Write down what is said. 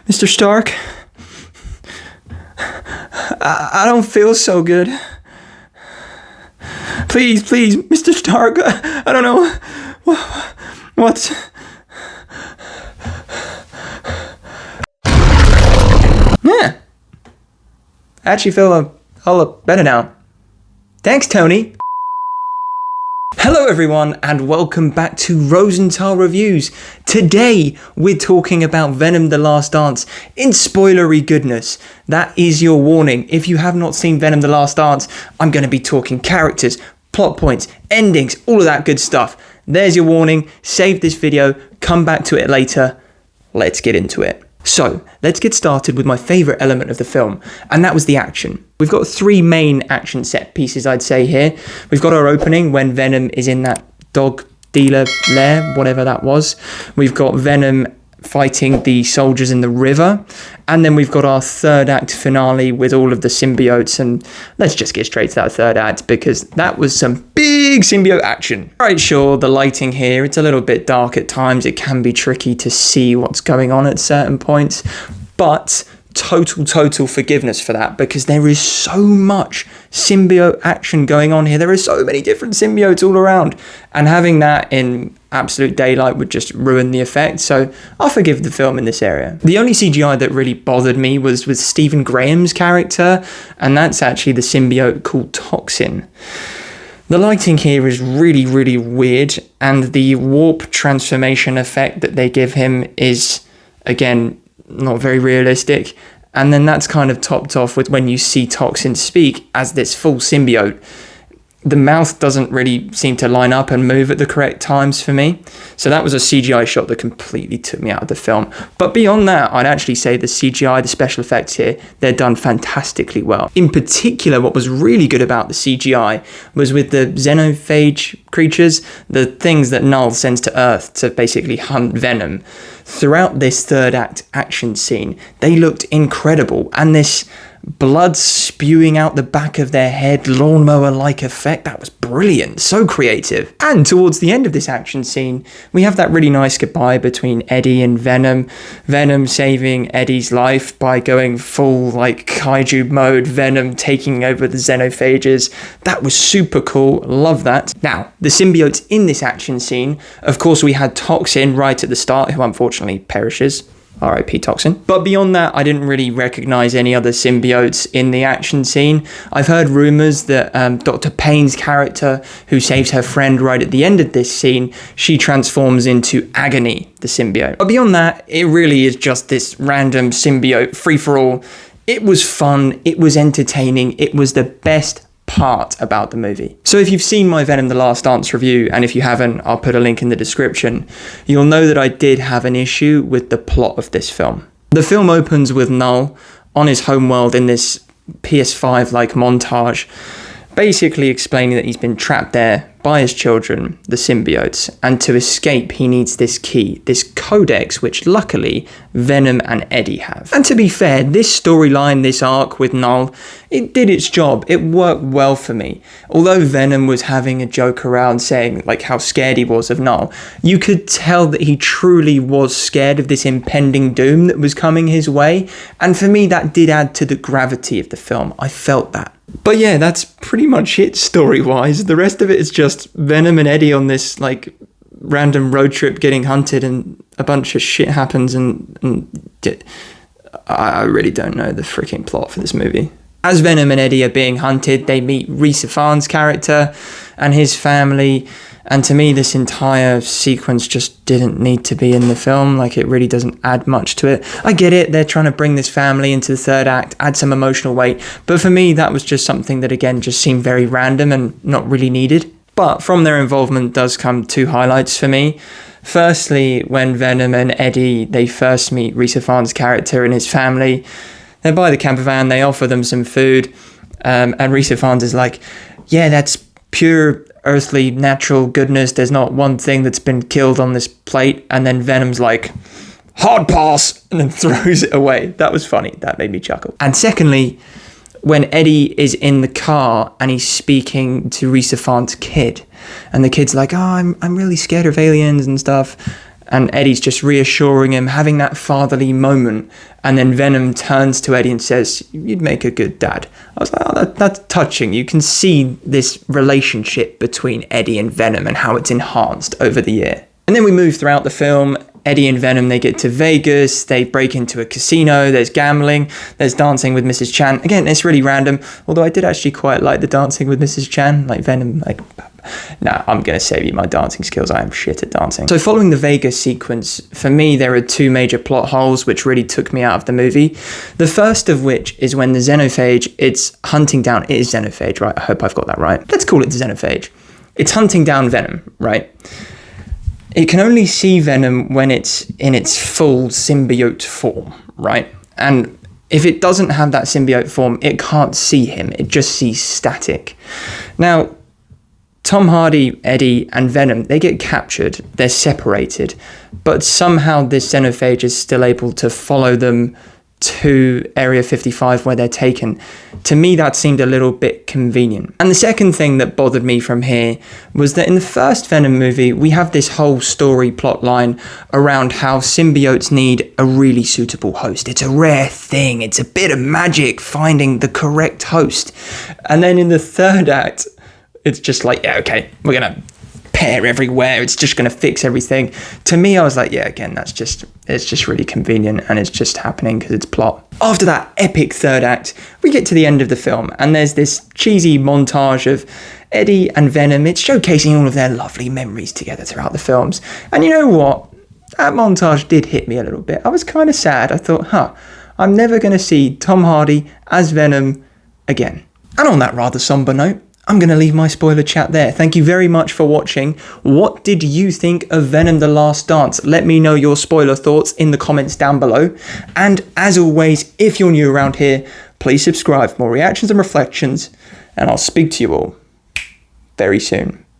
Mr. Stark? I don't feel so good. Please, Mr. Stark, I don't know. What's... Yeah. I actually feel a whole lot better now. Thanks, Tony. Hello everyone and welcome back to Rosenthal Reviews. Today we're talking about Venom the Last Dance in spoilery goodness. That is your warning. If you have not seen Venom the Last Dance, I'm going to be talking characters, plot points, endings, all of that good stuff. There's your warning. Save this video, come back to it later. Let's get into it. So, let's get started with my favourite element of the film, and that was the action. We've got three main action set pieces, I'd say, here. We've got our opening when Venom is in that dog dealer lair, whatever that was. We've got Venom fighting the soldiers in the river, and then we've got our third act finale with all of the symbiotes, and let's just get straight to that third act because that was some big symbiote action. Right, sure, the lighting here, it's a little bit dark at times, it can be tricky to see what's going on at certain points, but total forgiveness for that because there is so much symbiote action going on here. There are so many different symbiotes all around, and having that in absolute daylight would just ruin the effect, so I'll forgive the film in this area. The only CGI that really bothered me was with Stephen Graham's character, and that's actually the symbiote called Toxin. The lighting here is really weird, and the warp transformation effect that they give him is, again, not very realistic. And then that's kind of topped off with when you see Toxin speak as this full symbiote. The mouth doesn't really seem to line up and move at the correct times for me. So that was a CGI shot that completely took me out of the film. But beyond that, I'd actually say the CGI, the special effects here, they're done fantastically well. In particular, what was really good about the CGI was with the xenophage creatures, the things that Null sends to Earth to basically hunt Venom. Throughout this third act action scene, they looked incredible, and this blood spewing out the back of their head, lawnmower-like effect, that was brilliant, so creative. And towards the end of this action scene, we have that really nice goodbye between Eddie and Venom. Venom saving Eddie's life by going full like kaiju mode, Venom taking over the xenophages. That was super cool, love that. Now, the symbiotes in this action scene, of course we had Toxin right at the start, who unfortunately perishes. R.I.P. Toxin. But beyond that, I didn't really recognise any other symbiotes in the action scene. I've heard rumours that Dr. Payne's character, who saves her friend right at the end of this scene, she transforms into Agony, the symbiote. But beyond that, it really is just this random symbiote free-for-all. It was fun, it was entertaining, it was the best part about the movie. So if you've seen my Venom the Last Dance review, and if you haven't, I'll put a link in the description, you'll know that I did have an issue with the plot of this film. The film opens with Null on his homeworld in this PS5-like montage, basically explaining that he's been trapped there by his children, the symbiotes, and to escape he needs this key, this codex, which luckily Venom and Eddie have. And to be fair, this storyline, this arc with Null, it did its job, it worked well for me. Although Venom was having a joke around saying like how scared he was of Null, you could tell that he truly was scared of this impending doom that was coming his way, and for me that did add to the gravity of the film. I felt that. But yeah, that's pretty much it story-wise. The rest of it is just Venom and Eddie on this like random road trip getting hunted, and a bunch of shit happens, and I really don't know the freaking plot for this movie. As Venom and Eddie are being hunted, they meet Rhys Ifan's character and his family, and to me this entire sequence just didn't need to be in the film. Like, it really doesn't add much to it. I get it, they're trying to bring this family into the third act, add some emotional weight, but for me that was just something that again just seemed very random and not really needed. But from their involvement does come two highlights for me. Firstly, when Venom and Eddie, they first meet Rhys Ifan's character and his family, they're by the camper van, they offer them some food, and Rhys Ifans is like, yeah, that's pure earthly natural goodness, there's not one thing that's been killed on this plate. And then Venom's like, hard pass, and then throws it away. That was funny, that made me chuckle. And secondly, when Eddie is in the car and he's speaking to Rhys Ifan's kid, and the kid's like, oh, I'm really scared of aliens and stuff. And Eddie's just reassuring him, having that fatherly moment. And then Venom turns to Eddie and says, "You'd make a good dad." I was like, oh, that's touching. You can see this relationship between Eddie and Venom and how it's enhanced over the year. And then we move throughout the film. Eddie and Venom, they get to Vegas, they break into a casino, there's gambling, there's dancing with Mrs. Chan. Again, it's really random, although I did actually quite like the dancing with Mrs. Chan, like Venom, like, nah, I'm going to save you my dancing skills, I am shit at dancing. So following the Vegas sequence, for me, there are two major plot holes which really took me out of the movie. The first of which is when the xenophage, it's hunting down, it is xenophage, right? I hope I've got that right. Let's call it the xenophage. It's hunting down Venom, right? It can only see Venom when it's in its full symbiote form, right? And if it doesn't have that symbiote form, it can't see him. It just sees static. Now, Tom Hardy, Eddie, and Venom, they get captured. They're separated. But somehow this xenophage is still able to follow them to Area 55 where they're taken. To me, that seemed a little bit convenient. And the second thing that bothered me from here was that in the first Venom movie, we have this whole story plot line around how symbiotes need a really suitable host. It's a rare thing. It's a bit of magic finding the correct host. And then in the third act, it's just like, yeah, okay, we're going to pair everywhere. It's just going to fix everything. To me, I was like, yeah, again, it's just really convenient and it's just happening because it's plot. After that epic third act, we get to the end of the film and there's this cheesy montage of Eddie and Venom. It's showcasing all of their lovely memories together throughout the films. And you know what? That montage did hit me a little bit. I was kind of sad. I thought, I'm never going to see Tom Hardy as Venom again. And on that rather somber note, I'm going to leave my spoiler chat there. Thank you very much for watching. What did you think of Venom the Last Dance? Let me know your spoiler thoughts in the comments down below. And as always, if you're new around here, please subscribe for more reactions and reflections. And I'll speak to you all very soon.